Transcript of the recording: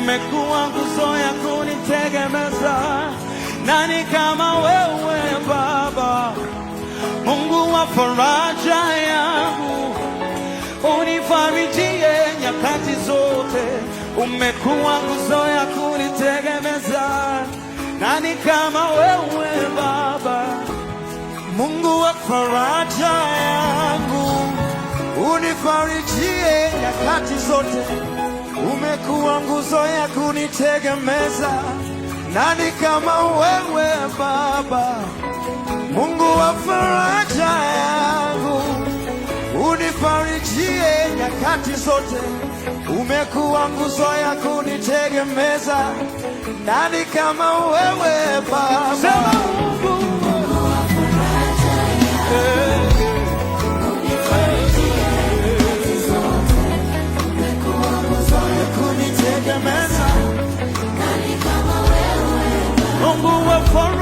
umekuwa nguzo ya kunitegemeza. Nani kama wewe Baba, Mungu wa faraja yangu, unifarijie nyakati zote. Umekuwa nguzo ya kunitegemeza. Nani kama wewe Baba, Mungu wa faraja yangu, unifarijie nyakati zote. Umekuwa nguzo ya kunitegemeza. Nani kama wewe Baba, Mungu wa faraja yangu, unifarijie nyakati zote. Umekuwa nguzo ya kunitegemeza. Nani kama wewe Baba, sema Mungu wa faraja yangu, unifarijie nyakati zote. Umekuwa nguzo ya kunitegemeza. Nani kama wewe Baba, Mungu wa faraja